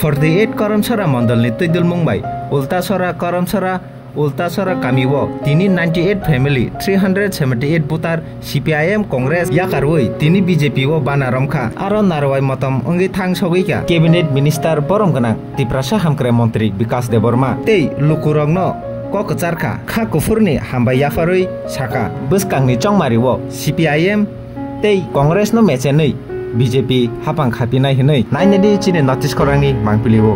48 करमसरा मण्डलनि तैदुल मुंबाई उल्टासरा करमसरा उल्टासरा कामिवो तिनी 98 family 378 बुतार CPIM Congress याकारवै तिनी BJP वो बाना रमखा आरो नारवाई मतम अंगि थांग सगैका कैबिनेट मिनिस्टार बरमगना तिप्रासा हामक्रे मंत्री विकास देबबर्मा तै लुकुरंगनो ककचारखा खा कुफुरनि हामबाय याफारै साका बसकांनि चंमारिवो CPIM तै कांग्रेस नो मेचेनै BJP हापां खापिनाय हिनै नायनेदि चिने नोटिस खरांनि मांपिलिवो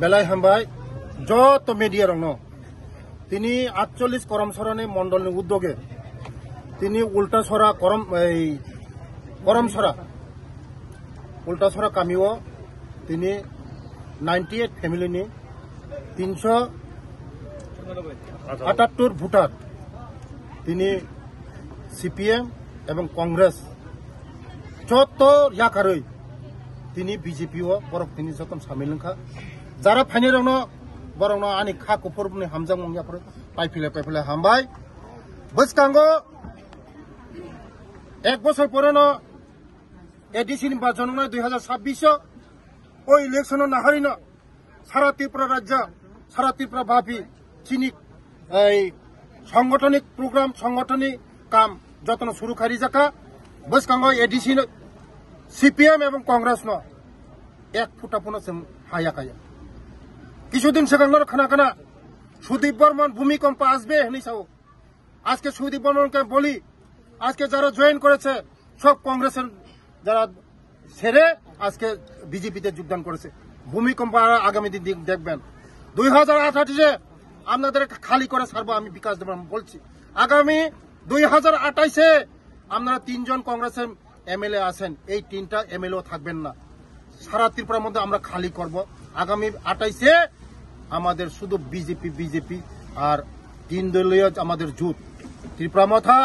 बेलाय हामबाय जत मीडिया रंनो तिनी 48 करमसरानि मंडलनि उद्योगे तिनी उल्टासरा उल्टासरा कामिवो तिनी 98 फैमिलीनि 378 भोटार तिनी CPM एवं कांग्रेस जत याकारै तिनी BJP वो बरक तिनी जतन सामिल नखा जारा फाइने रंनो बरंनो आनि खा कुफुरनि हामजां मंगियाफोर पाइफिले हामबाय बसकांगो एक बছর पुरानो ADC नि बाजन 2026 ओ इलेक्शन नाहारिनो सारा त्रिपुरा राज्य सारा त्रिपुरा भाबी चिनी संगठनिक प्रोग्राम संगठनिक काम जतन शुरू खारी जाका बसकांगो ADC CPM एवं कांग्रेस नो एक फुटा पुनो जों हायाखाया কিছুদিন सिगांनो खोना सुदीप बर्मन भूमिकम्प आसबे हनी साओ आज के सुदीप बर्मन के बोली आज के जरा जয়েন করেছে सब कांग्रेस যারা ছেড়ে আজকে বিজেপিতে যোগদান করেছে ভূমিকম্প আগামী দিন দেখবেন 2028 এ আপনাদের খালি করে ছাড়বো আমি বিকাশ দেবরাম বলছি আগামী 2028 এ আপনারা তিনজন কংগ্রেসের এমএলএ আছেন এই তিনটা এমএলএ থাকবেন না সারা ত্রিপুরার মধ্যে আমরা খালি করব আগামী 28 এ আমাদের শুধু বিজেপি আর তিন দলীয় আমাদের জোট ত্রিপুরা মথা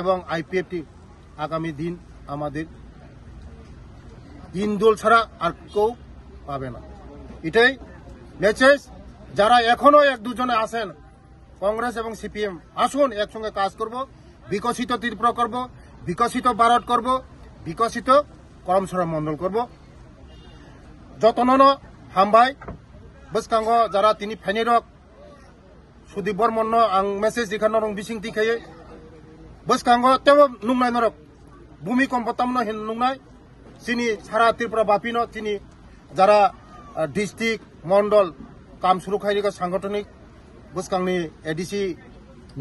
এবং IPFT আগামী দিন আমাদের তিন দল ছাড়া আর কেউ পাবে না এটাই মেসেজ যারা এখনো এক দুজনে আছেন কাংগ্রেস এবং CPM আসুন একসঙ্গে কাজ করব বিকশিত ত্রিপুরা করব বিকশিত ভারত করব বিকশিত করমসরা মন্ডল করব যতনন হামবাই বসকাंगो যারা তিনি ফাইনেরক সুদীপ বর্মন আং মেসেज দিখানো রং বিসিং দিখাयै बसकांगो तेबो नुंनाय नरक भूमिकम्प तामनो हिन नुंनाय चिनी सारा त्रिपुरा बापिनो चिनी जारा डिस्ट्रिक्ट मंडल काम शुरू खायरिगा सांगठनिक बसकांगनि ADC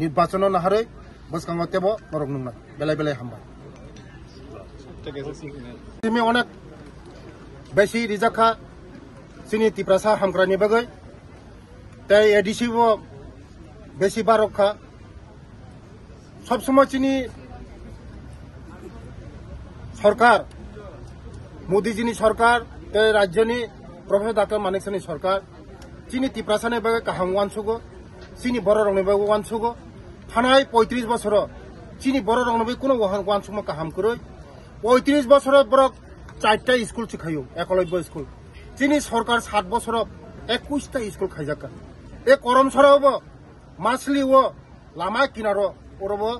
निर्वाचन नाहारै बसकांगो तेबो नरक नुंनाय बेलाय हामबाय तिमी अनेक बेसि रिजाखा चिनी तिप्रासा हामग्रानि बागै ताय ADC बो बेसि बारखा सब समय चीनी सरकार मोदी जी सरकार राज्य प्रोफेसर डॉक्टर मानिक सानी सरकार चीनी तिप्रासाने बागे काहाम वानसुगो चीनी बर रंगनि बागे वानसुगो थानाय 35 बছर चीनी बर रंगनि बागे कोनो वानसुगो काहाम करै 35 बছर बरक 4टा स्कूल सिखायो एकलव्य स्कूल चीनी सरकार 7 बছर 21टा स्कूल खाइजाका ए करमसरावबो मासलिवो लामा किनारो ओरबो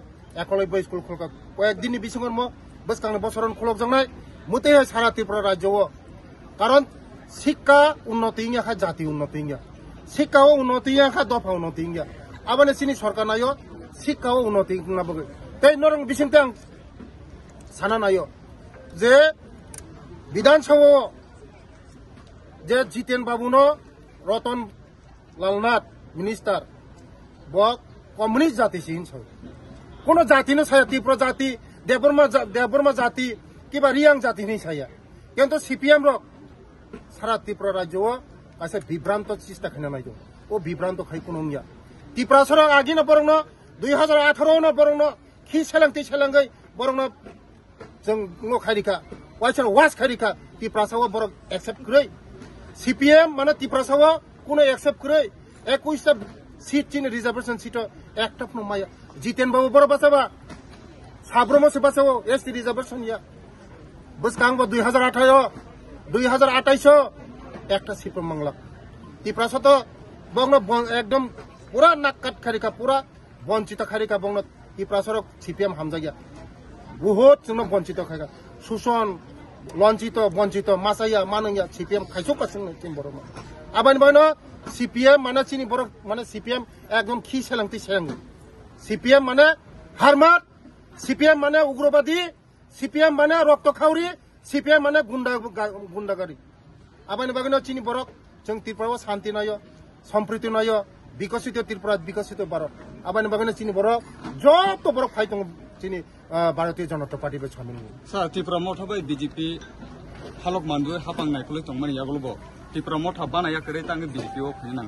एकलव्य स्कूल खुलका कয়েকদিন बिसंगर मो बसकांगनि बसरन खुलक जंनाय मुते सारा त्रिपुरा राज्यओ कारण शिक्षा उन्नति इंगा जाति उन्नति इंगा शिक्षा उन्नति इंगा दफा उन्नति इंगा आबाने सिनी सरकार नायो शिक्षा उन्नति इंगा बगे तै नरंग बिसिंतां साना नायो जे विधानसभा जे जितेन बाबुनो रतन लालनाथ मिनिस्टर बक कम्युनिस्ट जाति सिन छ कोनो जाति न छया त्रिपुरा जाति देवबर्मा जाति किबा रियां जाति नै छया किन्तु CPM र सारा त्रिपुरा राज्यओ कासे विभ्रान्त चेष्टा खाना नायदो ओ विभ्रान्त खाइ कोनो निया त्रिपुरा सर आगि न बरंनो 2018 न बरंनो खि सेलांति सेलांगै बरंनो जों न खारिखा वाइसर वास खारिखा त्रिपुरा साव बरक एक्सेप्ट करै CPM माने त्रिपुरा साव कोनो एक्सेप्ट करै 21टा सीट चिन रिजर्वेशन सीट एक अपनो माया जितेन बाबू बर बसाबा साब्रमो से बसाबो ST रिजर्वेशन या बसकांगो 2028 একটা সিট মাংলা ত্রিপুরা তো বংন একদম পুরা নাক কাট খারিকা পুরা বঞ্চিত খারিকা বংন ত্রিপুরা সরক সিপিএম হামজাগিয়া বহুত जोंनो বঞ্চিত খাইকা শোষণ লঞ্চিত বঞ্চিত মাসাইয়া মানইয়া সিপিএম খাইছো কাসিং তিন বড় আবানি বয়নো সিপিএম মানে চিনি বড় মানে সিপিএম একদম খি সেলাংতি সেলাং সিপিএম মানে হারমাত সিপিএম মানে উগ্রবাদী সিপিএম মানে রক্ত খাউরি সিপিএম মানে গুন্ডাগারি আবানি বাগনো চিনি বড় जों ত্রিপুরা শান্তি নয় সম্প্রীতি নয় বিকশিত ত্রিপুরা বিকশিত ভারত আবানি বাগনো চিনি বড় যত বড় ফাইট চিনি ভারতীয় জনতা পার্টি বে ছমিন স্যার ত্রিপুরা মঠাবাই বিজেপি হালক মানদু হাপাংনাयखौलाय तंमानि यागलबो ত্রিপুরা মঠা বানায়া করে তাঙ্গে বিজেপি ও ফিনাং